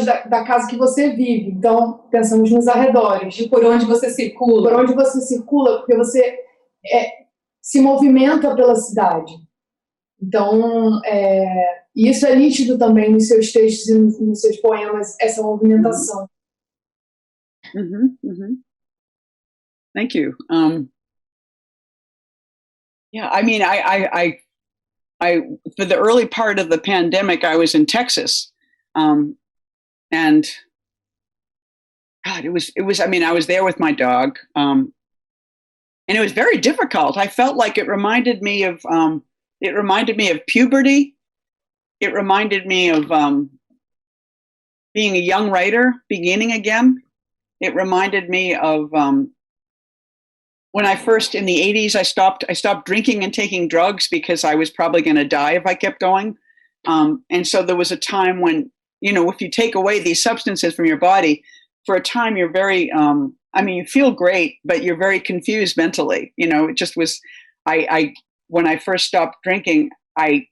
da casa que você vive. Então, pensamos nos arredores. De por onde você circula. Por onde você circula, porque você se movimenta pela cidade. Então, isso é nítido também nos seus textos e nos seus poemas, essa movimentação. Thank you. Yeah, I mean, I for the early part of the pandemic, I was in Texas, and God, it was. I mean, I was there with my dog, and it was very difficult. I felt like it reminded me of puberty. It reminded me of being a young writer, beginning again. It reminded me of when I first, in the 80s, I stopped drinking and taking drugs because I was probably going to die if I kept going. And so there was a time when, if you take away these substances from your body, for a time you're very, you feel great, but you're very confused mentally. It just was, when I first stopped drinking, I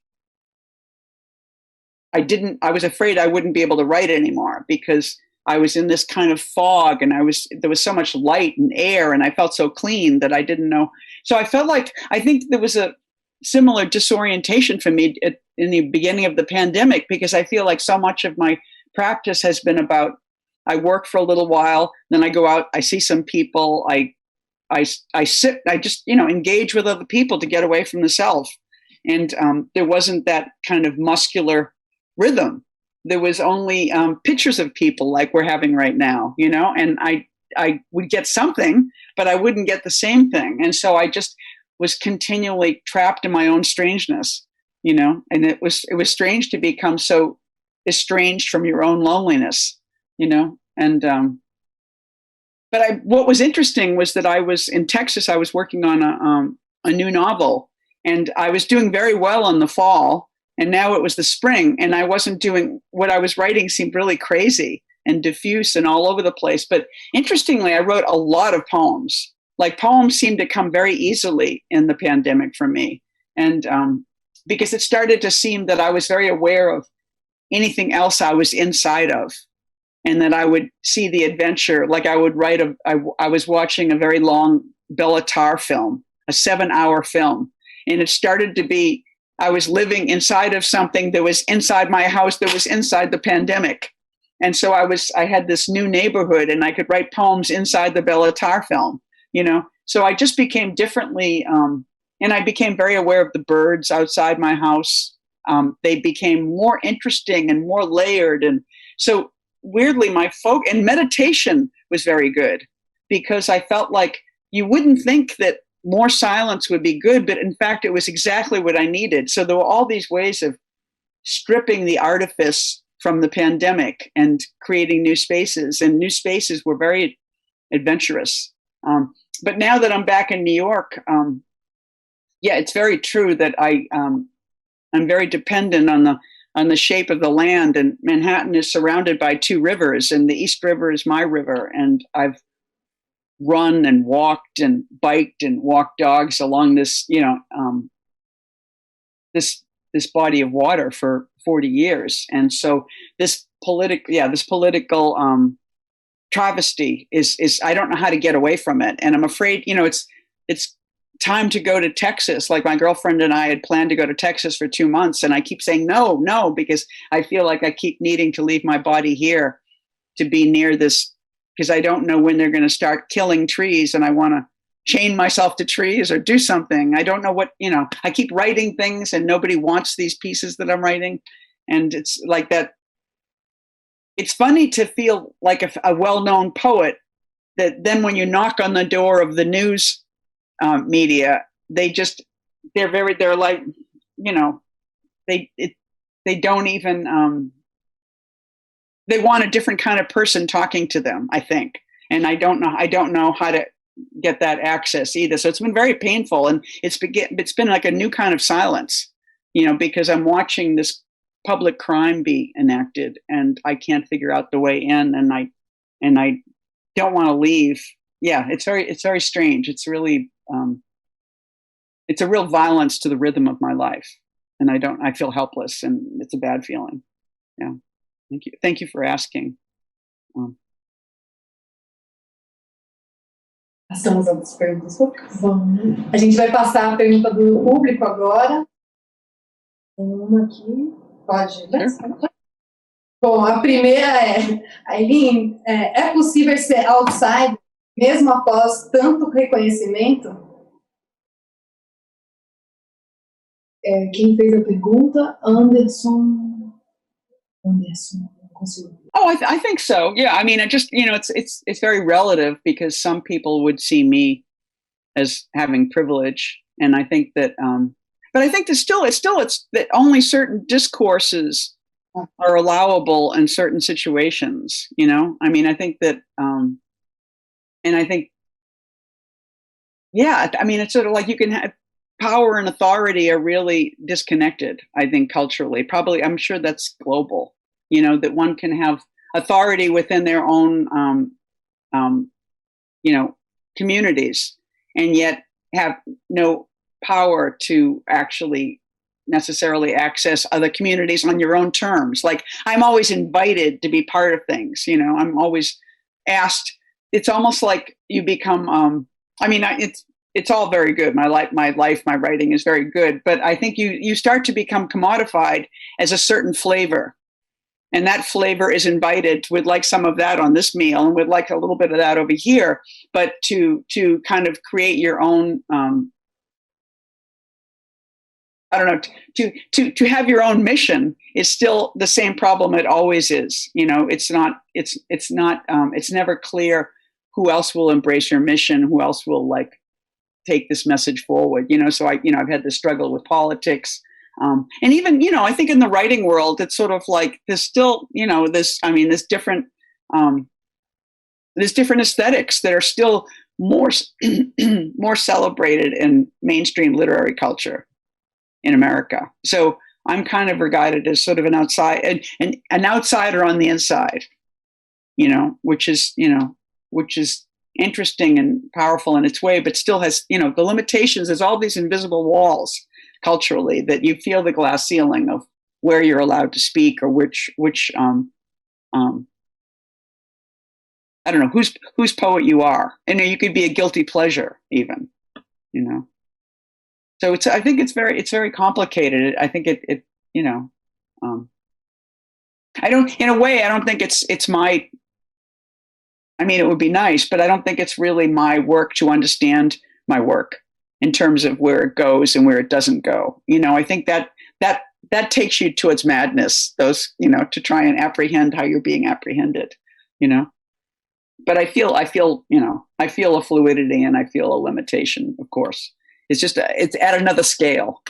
was afraid I wouldn't be able to write anymore because I was in this kind of fog, and there was so much light and air, and I felt so clean that I didn't know. So I think there was a similar disorientation for me in the beginning of the pandemic, because I feel like so much of my practice has been about, I work for a little while, then I go out, I see some people, I sit, I just, engage with other people to get away from the self. And there wasn't that kind of muscular rhythm. There was only pictures of people like we're having right now, and I would get something, but I wouldn't get the same thing. And so I just was continually trapped in my own strangeness, and it was strange to become so estranged from your own loneliness, and but what was interesting was that I was in Texas. I was working on a new novel, and I was doing very well in the fall. And now it was the spring, and I wasn't doing what I was writing seemed really crazy and diffuse and all over the place. But interestingly, I wrote a lot of poems. Like, poems seemed to come very easily in the pandemic for me. And because it started to seem that I was very aware of anything else I was inside of, and that I would see the adventure. Like, I would write I was watching a very long Bela Tarr film, a 7-hour film. And it started to be, I was living inside of something that was inside my house, that was inside the pandemic. And so I had this new neighborhood, and I could write poems inside the Bela Tarr film, So I just became differently, and I became very aware of the birds outside my house. They became more interesting and more layered. And so weirdly, and meditation was very good, because I felt like you wouldn't think that more silence would be good, but in fact, it was exactly what I needed. So there were all these ways of stripping the artifice from the pandemic and creating new spaces, and new spaces were very adventurous. But now that I'm back in New York, it's very true that I'm very dependent on the shape of the land, and Manhattan is surrounded by 2 rivers, and the East River is my river, and I've run and walked and biked and walked dogs along this, this body of water for 40 years. And so this political travesty is I don't know how to get away from it. And I'm afraid, it's time to go to Texas. Like, my girlfriend and I had planned to go to Texas for 2 months, and I keep saying no, because I feel like I keep needing to leave my body here to be near this, because I don't know when they're going to start killing trees, and I want to chain myself to trees or do something. I don't know what, I keep writing things, and nobody wants these pieces that I'm writing. And it's like that. It's funny to feel like a well-known poet, that then when you knock on the door of the news media, they're like, they don't even, they want a different kind of person talking to them, I think. And I don't know how to get that access either. So it's been very painful, and it's been like a new kind of silence, because I'm watching this public crime be enacted, and I can't figure out the way in, and I don't want to leave. Yeah, it's very strange. It's really it's a real violence to the rhythm of my life, and I feel helpless, and it's a bad feeling. Yeah, thank you for asking. Passamos às perguntas. Vamos. A gente vai passar a pergunta do público agora. Tem uma aqui. Pode ler? Bom, a primeira é: Eileen, é possível ser outsider mesmo após tanto reconhecimento? Quem fez a pergunta? Anderson, não consigo. Oh, I think so. Yeah, I mean, it's very relative, because some people would see me as having privilege, and I think that, but I think it's that only certain discourses are allowable in certain situations. I mean, I think that, and I think, yeah, I mean, it's sort of like you can have power and authority are really disconnected. I think culturally, probably, I'm sure that's global. That one can have authority within their own, communities, and yet have no power to actually necessarily access other communities on your own terms. Like, I'm always invited to be part of things. I'm always asked. It's almost like you become. It's all very good. My writing is very good, but I think you start to become commodified as a certain flavor. And that flavor is invited. We'd like some of that on this meal, and we'd like a little bit of that over here. But to kind of create your own, to have your own mission is still the same problem it always is. It's never clear who else will embrace your mission, who else will take this message forward. So I've had this struggle with politics. And even, I think in the writing world, it's sort of like there's still, there's different aesthetics that are still more celebrated in mainstream literary culture in America. So I'm kind of regarded as sort of an outsider on the inside, which is interesting and powerful in its way, but still has, the limitations. There's all these invisible walls culturally that you feel the glass ceiling of where you're allowed to speak, or which I don't know whose poet you are, and you could be a guilty pleasure even, So I think it's very complicated. I think it I don't think it's my. I mean, it would be nice, but I don't think it's really my work to understand my work in terms of where it goes and where it doesn't go. I think that takes you towards madness, those, to try and apprehend how you're being apprehended, But I feel a fluidity, and I feel a limitation, of course. It's just, it's at another scale,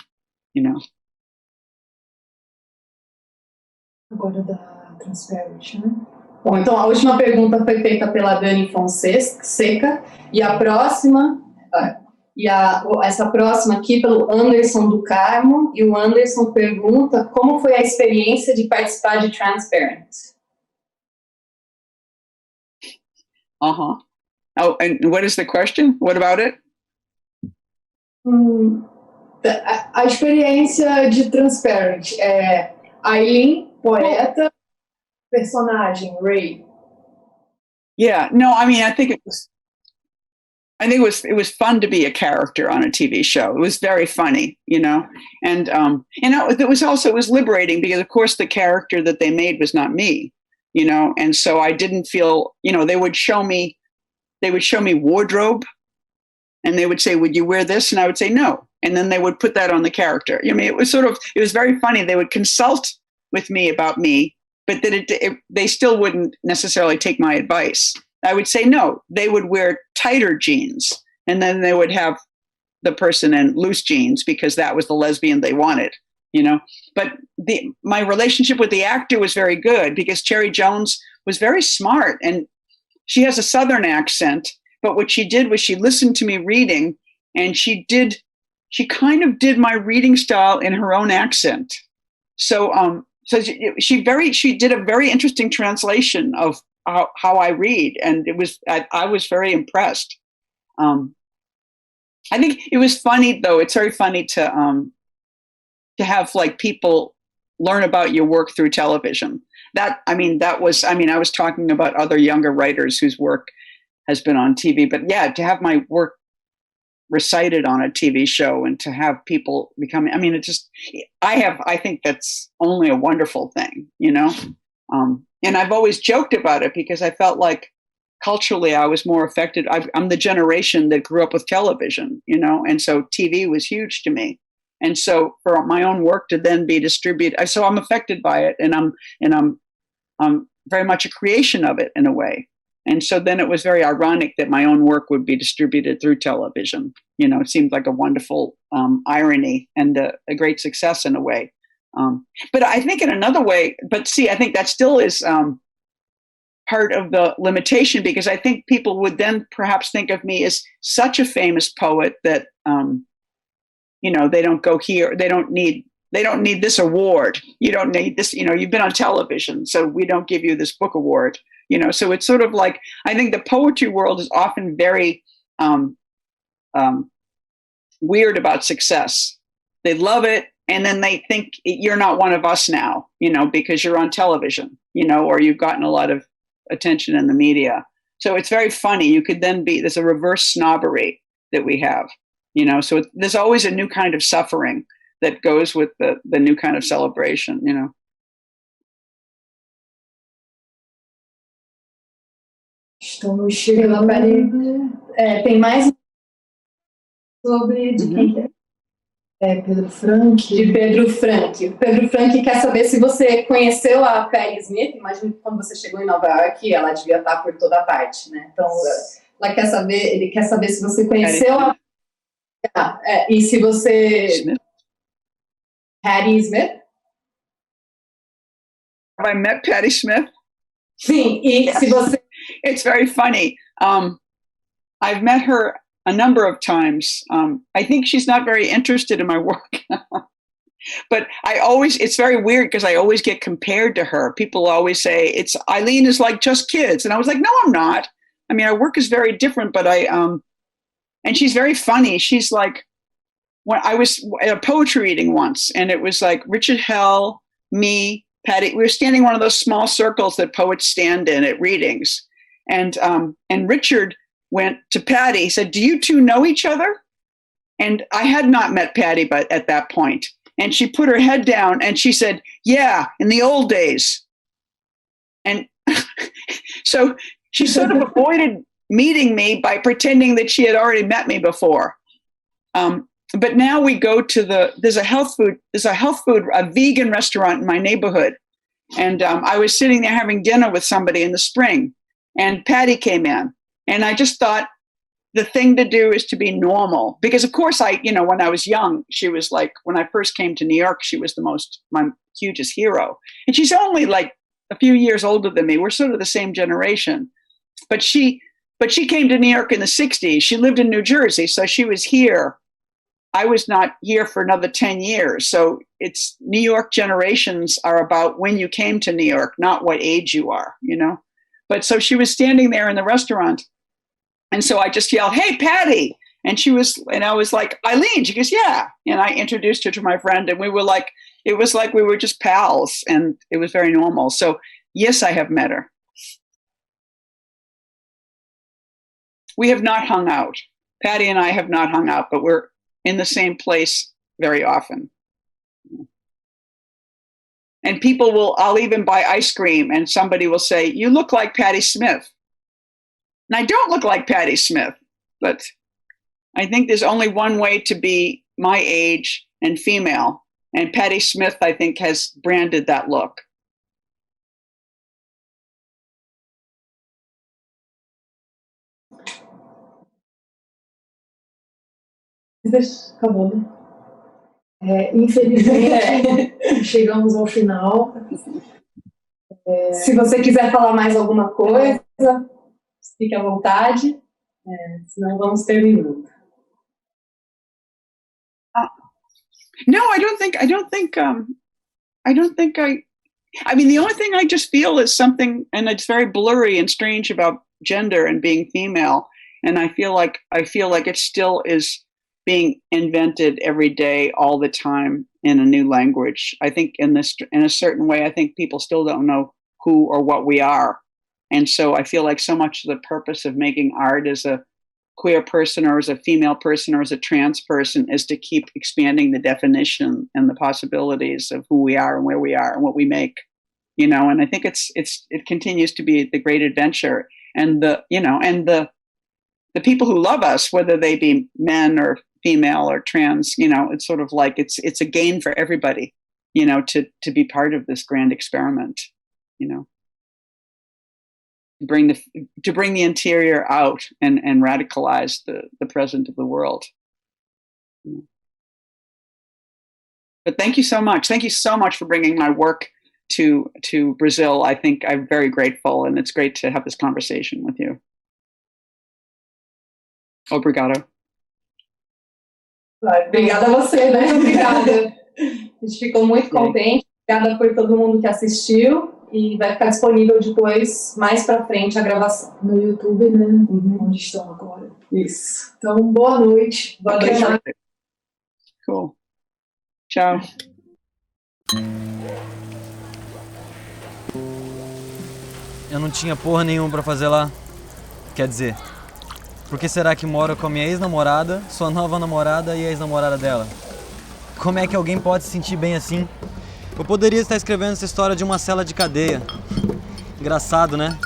Agora da Transparent, né? Bom, então a última pergunta foi feita pela Dani Fonseca, e a próxima, essa próxima aqui pelo Anderson do Carmo, e o Anderson pergunta como foi a experiência de participar de Transparent. Oh, and what is the question? What about it? A experiência de Transparent é Eileen, poeta, personagem Ray. Yeah, no, I mean, I think it was fun to be a character on a TV show. It was very funny, and it was liberating, because of course the character that they made was not me, and so I didn't feel, they would show me wardrobe, and they would say, would you wear this? And I would say no. And then they would put that on the character. I mean, it was very funny. They would consult with me about me, but that they still wouldn't necessarily take my advice. I would say no. They would wear tighter jeans, and then they would have the person in loose jeans, because that was the lesbian they wanted, But my relationship with the actor was very good, because Cherry Jones was very smart, and she has a Southern accent, But what she did was she listened to me reading, and she kind of did my reading style in her own accent. So she did a very interesting translation of how I read, and I was very impressed. I think it was funny, though. It's very funny to have like people learn about your work through television. I was talking about other younger writers whose work has been on TV, but yeah, to have my work recited on a TV show and to have people become, I think that's only a wonderful thing, you know? And I've always joked about it because I felt like culturally I was more affected. I'm the generation that grew up with television, you know, and so TV was huge to me. And so for my own work to then be distributed, so I'm affected by it, and I'm very much a creation of it in a way. And so then it was very ironic that my own work would be distributed through television. You know, it seemed like a wonderful irony and a great success in a way. But I think in another way, I think that still is part of the limitation, because I think people would then perhaps think of me as such a famous poet that, you know, they don't go here. They don't need this award. You don't need this, you know, you've been on television, so we don't give you this book award. You know, so it's sort of like, I think the poetry world is often very weird about success. They love it, and then they think you're not one of us now, you know, because you're on television, you know, or you've gotten a lot of attention in the media. So it's very funny. You could then there's a reverse snobbery that we have, you know, so there's always a new kind of suffering that goes with the new kind of celebration, you know. Estamos chegando. Tem mais sobre de quem é Pedro Frank. De Pedro Frank. Pedro Frank quer saber se você conheceu a Patti Smith. Imagino que quando você chegou em Nova York, ela devia estar por toda parte, né? Então, ele quer saber se você conheceu e se você... Smith? Patti Smith? Have I met Patti Smith? Sim, e se você... It's very funny. I've met her a number of times. I think she's not very interested in my work. But it's very weird because I always get compared to her. People always say, Eileen is like just kids. And I was like, no, I'm not. I mean, our work is very different, but and she's very funny. She's like, when I was at a poetry reading once, and it was like Richard Hell, me, Patti, we were standing in one of those small circles that poets stand in at readings. And Richard went to Patti. He said, "Do you two know each other?" And I had not met Patti, but at that point. And she put her head down and she said, "Yeah, in the old days." And so she sort of avoided meeting me by pretending that she had already met me before. But now we go to there's a vegan restaurant in my neighborhood. And I was sitting there having dinner with somebody in the spring, and Patti came in. And I just thought the thing to do is to be normal. Because of course when I was young, she was like, when I first came to New York, she was my hugest hero. And she's only like a few years older than me. We're sort of the same generation. But she came to New York in the 60s. She lived in New Jersey, so she was here. I was not here for another 10 years. So it's New York generations are about when you came to New York, not what age you are, you know? But so she was standing there in the restaurant. And so I just yelled, "Hey, Patti." And I was like, "Eileen." She goes, "Yeah." And I introduced her to my friend, and it was like we were just pals, and it was very normal. So yes, I have met her. We have not hung out. Patti and I have not hung out, but we're in the same place very often. And I'll even buy ice cream and somebody will say, "You look like Patti Smith." And I don't look like Patti Smith, but I think there's only one way to be my age and female. And Patti Smith, I think, has branded that look. Acabou, né? Infelizmente, chegamos ao final. Se você quiser falar mais alguma coisa, fique à vontade. Senão vamos terminando. No, I don't think I mean, the only thing I just feel is something, and it's very blurry and strange about gender and being female. And I feel like it still is being invented every day, all the time, in a new language. I think in a certain way, I think people still don't know who or what we are. And so I feel like so much of the purpose of making art as a queer person or as a female person or as a trans person is to keep expanding the definition and the possibilities of who we are and where we are and what we make, and I think it continues to be the great adventure, and the people who love us, whether they be men or female or trans, it's sort of like it's a gain for everybody, to be part of this grand experiment, to bring the interior out and radicalize the present of the world. But thank you so much. Thank you so much for bringing my work to Brazil. I think I'm very grateful, and it's great to have this conversation with you. Obrigado. Obrigada a você, né? Obrigada. A gente ficou muito contente. Obrigada por todo mundo que assistiu. E vai ficar disponível depois, mais pra frente, a gravação. No YouTube, né? Onde estão agora. Isso. Então, boa noite. Boa noite. Cool. Tchau. Eu não tinha porra nenhuma pra fazer lá. Quer dizer, por que será que moro com a minha ex-namorada, sua nova namorada e a ex-namorada dela? Como é que alguém pode se sentir bem assim? Eu poderia estar escrevendo essa história de uma cela de cadeia. Engraçado, né?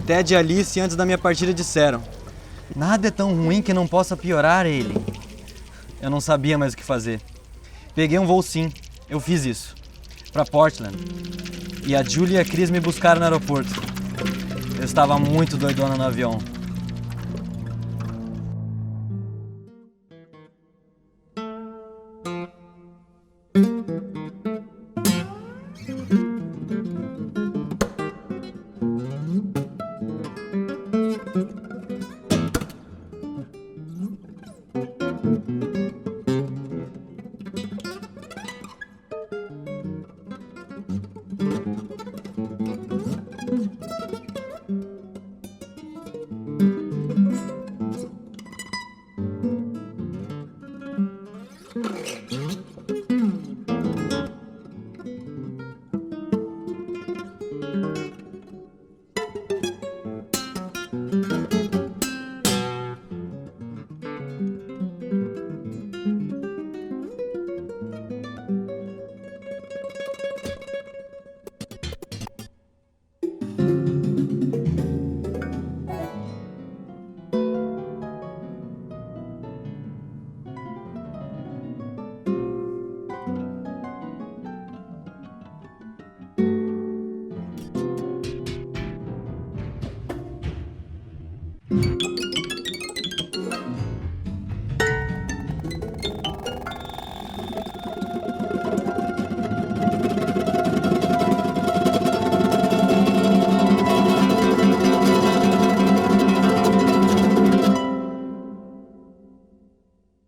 Ted e Alice, antes da minha partida, disseram: nada é tão ruim que não possa piorar ele. Eu não sabia mais o que fazer. Peguei um voo sim, eu fiz isso. Pra Portland. E a Julie e a Chris me buscaram no aeroporto. Eu estava muito doidona no avião.